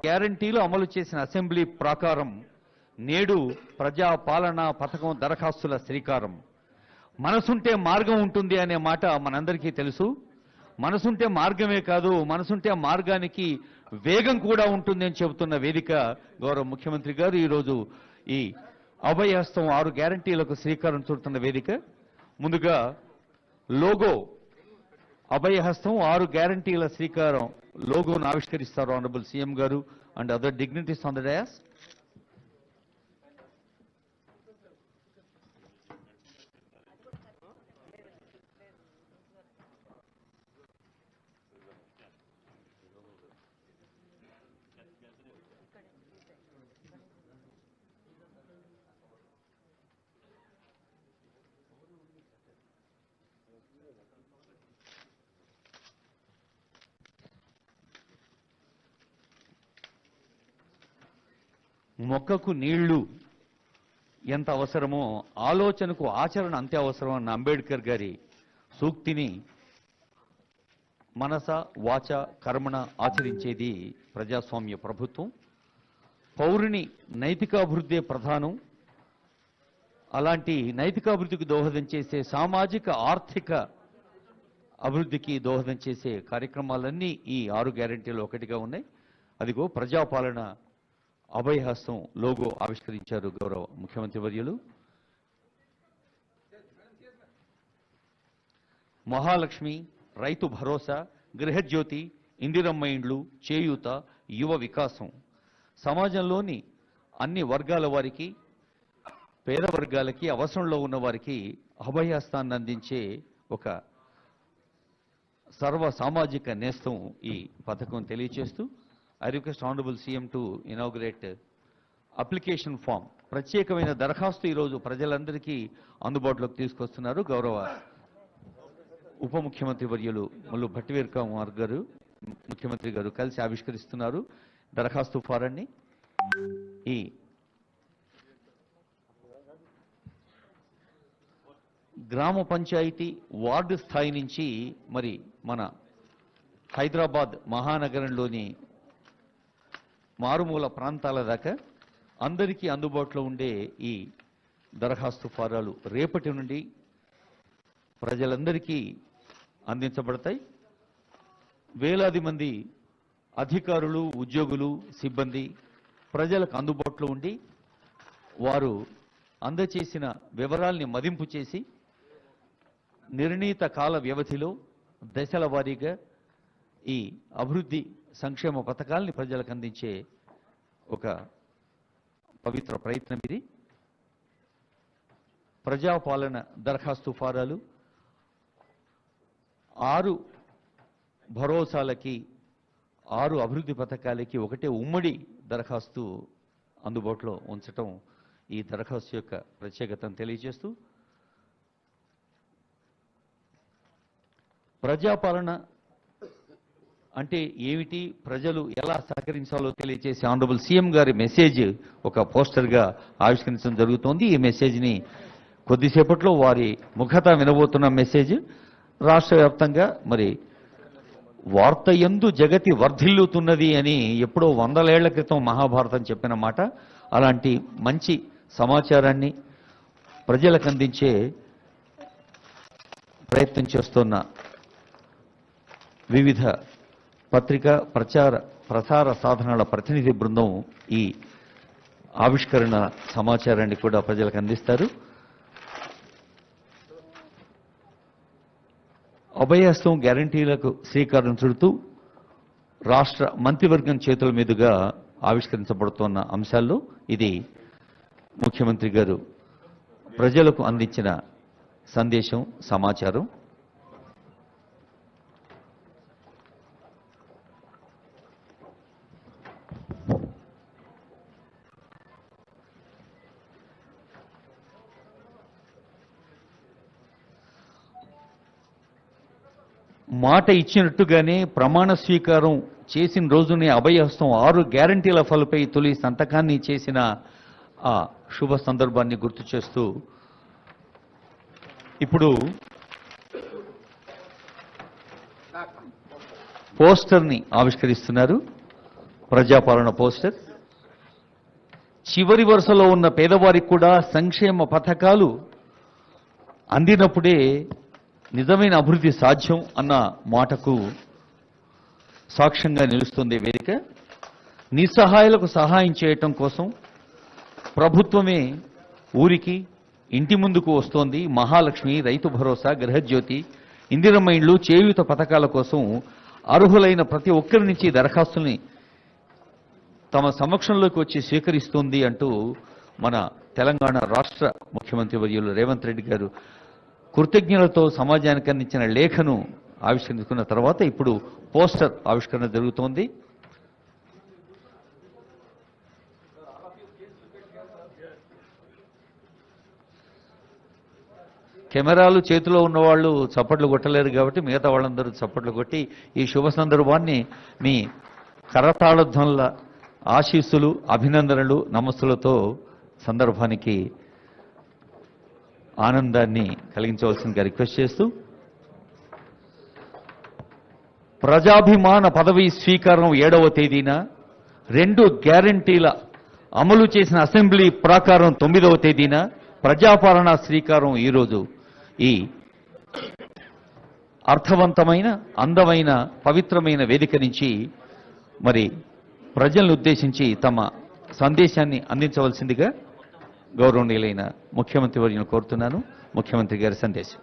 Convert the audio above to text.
గ్యారంటీలు అమలు చేసిన అసెంబ్లీ ప్రాకారం నేడు ప్రజా పాలనా పథకం దరఖాస్తుల శ్రీకారం. మనసుంటే మార్గం ఉంటుంది అనే మాట మనందరికీ తెలుసు. మనసుంటే మార్గమే కాదు, మనసుంటే మార్గానికి వేగం కూడా ఉంటుంది అని చెబుతున్న వేదిక గౌరవ ముఖ్యమంత్రి గారు ఈరోజు ఈ అభయహస్తం 6 గ్యారంటీలకు శ్రీకారం చుడుతున్న వేదిక. ముందుగా లోగో అభయహస్తం 6 గ్యారంటీల శ్రీకారం లోగోను ఆవిష్కరిస్తారు ఆనరబుల్ సీఎం గారు and other dignities on the dais. మొక్కకు నీళ్లు ఎంత అవసరమో ఆలోచనకు ఆచరణ అంతే అవసరం అన్న అంబేద్కర్ గారి సూక్తిని మనస వాచ కర్మణ ఆచరించేది ప్రజాస్వామ్య ప్రభుత్వం. పౌరుని నైతికాభివృద్ధే ప్రధానం. అలాంటి నైతికాభివృద్ధికి దోహదం చేసే సామాజిక ఆర్థిక అభివృద్ధికి దోహదం చేసే కార్యక్రమాలన్నీ ఈ 6 గ్యారెంటీలు ఒకటిగా ఉన్నాయి. అదిగో ప్రజాపాలన అభయహస్తం లోగో ఆవిష్కరించారు గౌరవ ముఖ్యమంత్రి వర్యులు. మహాలక్ష్మి, రైతు భరోసా, గృహజ్యోతి, ఇందిరమ్మ ఇండ్లు, చేయూత, యువ వికాసం సమాజంలోని అన్ని వర్గాల వారికి, పేద వర్గాలకి, అవసరంలో ఉన్న వారికి అభయహస్తాన్ని అందించే ఒక సర్వ సామాజిక నేస్తం ఈ పథకం తెలియచేస్తూ I request Honorable CM to inaugurate application form. ప్రత్యేకమైన దరఖాస్తు ఈరోజు ప్రజలందరికీ అందుబాటులోకి తీసుకొస్తున్నారు. గౌరవ ఉప ముఖ్యమంత్రి వర్యులు ముల్లు భట్టివేర్ కుమార్ గారు, ముఖ్యమంత్రి గారు కలిసి ఆవిష్కరిస్తున్నారు దరఖాస్తు ఫారాన్ని. ఈ గ్రామ పంచాయతీ వార్డు స్థాయి నుంచి మరి మన హైదరాబాద్ మహానగరంలోని మారుమూల ప్రాంతాల దాకా అందరికీ అందుబాటులో ఉండే ఈ దరఖాస్తు ఫారాలు రేపటి నుండి ప్రజలందరికీ అందించబడతాయి. వేలాది మంది అధికారులు, ఉద్యోగులు, సిబ్బంది ప్రజలకు అందుబాటులో ఉండి వారు అందచేసిన వివరాల్ని మదింపు చేసి నిర్ణీత కాల వ్యవధిలో దశల వారీగా ఈ అభివృద్ధి సంక్షేమ పథకాల్ని ప్రజలకు అందించే ఒక పవిత్ర ప్రయత్నం ఇది. ప్రజాపాలన దరఖాస్తు ఫారాలు 6 భరోసాలకి, 6 అభివృద్ధి పథకాలకి ఒకటే ఉమ్మడి దరఖాస్తు అందుబాటులో ఉంచటం ఈ దరఖాస్తు యొక్క ప్రత్యేకతను తెలియజేస్తూ ప్రజాపాలన అంటే ఏమిటి, ప్రజలు ఎలా సహకరించాలో తెలియజేసే ఆనరబుల్ సీఎం గారి మెసేజ్ ఒక పోస్టర్గా ఆవిష్కరించడం జరుగుతోంది. ఈ మెసేజ్ని కొద్దిసేపట్లో వారి ముఖత వినబోతున్న మెసేజ్. రాష్ట్ర వ్యాప్తంగా మరి వార్త యందు జగతి వర్ధిల్లుతున్నది అని ఎప్పుడో 100 ఏళ్ల క్రితం మహాభారతం చెప్పిన మాట. అలాంటి మంచి సమాచారాన్ని ప్రజలకు అందించే ప్రయత్నం చేస్తున్న వివిధ పత్రికా ప్రసార సాధనాల ప్రతినిధి బృందం ఈ ఆవిష్కరణ సమాచారాన్ని కూడా ప్రజలకు అందిస్తారు. అభయహస్తం గ్యారంటీలకు శ్రీకారం చుడుతూ రాష్ట్ర మంత్రివర్గం చేతుల మీదుగా ఆవిష్కరించబడుతున్న అంశాల్లో ఇది ముఖ్యమంత్రి గారు ప్రజలకు అందించిన సందేశం, సమాచారం. మాట ఇచ్చినట్టుగానే ప్రమాణ స్వీకారం చేసిన రోజునే అభయహస్తం 6 గ్యారంటీల ఫలపై తొలి సంతకాన్ని చేసిన ఆ శుభ సందర్భాన్ని గుర్తు చేస్తూ ఇప్పుడు పోస్టర్ని ఆవిష్కరిస్తున్నారు. ప్రజాపాలన పోస్టర్. చివరి వరుసలో ఉన్న పేదవారికి కూడా సంక్షేమ పథకాలు అందినప్పుడే నిజమైన అభివృద్ధి సాధ్యం అన్న మాటకు సాక్ష్యంగా నిలుస్తుంది వేదిక. నిస్సహాయులకు సహాయం చేయటం కోసం ప్రభుత్వమే ఊరికి ఇంటి ముందుకు వస్తోంది. మహాలక్ష్మి, రైతు భరోసా, గృహజ్యోతి, ఇందిరమ్మ ఇండ్లు, చేయూత పథకాల కోసం అర్హులైన ప్రతి ఒక్కరి నుంచి దరఖాస్తుల్ని తమ సమక్షంలోకి వచ్చి స్వీకరిస్తుంది అంటూ మన తెలంగాణ రాష్ట్ర ముఖ్యమంత్రి వర్యులు రేవంత్ రెడ్డి గారు కృతజ్ఞతలతో సమాజానికి అందించిన లేఖను ఆవిష్కరించుకున్న తర్వాత ఇప్పుడు పోస్టర్ ఆవిష్కరణ జరుగుతోంది. కెమెరాలు చేతిలో ఉన్నవాళ్ళు చప్పట్లు కొట్టలేరు కాబట్టి మిగతా వాళ్ళందరూ చప్పట్లు కొట్టి ఈ శుభ సందర్భాన్ని మీ కరతాళధ్వనుల ఆశీస్సులు, అభినందనలు, నమస్సులతో సందర్భానికి ఆనందాన్ని కలిగించవలసిందిగా రిక్వెస్ట్ చేస్తూ, ప్రజాభిమాన పదవీ స్వీకారం 7వ తేదీన, 2 గ్యారంటీల అమలు చేసిన అసెంబ్లీ ప్రాకారం 9వ తేదీన, ప్రజాపాలన శ్రీకారం ఈరోజు. ఈ అర్థవంతమైన, అందమైన, పవిత్రమైన వేదిక నుంచి మరి ప్రజలను ఉద్దేశించి తమ సందేశాన్ని అందించవలసిందిగా గౌరవనీయులైన ముఖ్యమంత్రి వర్యులను కోరుతున్నాను. ముఖ్యమంత్రి గారి సందేశం.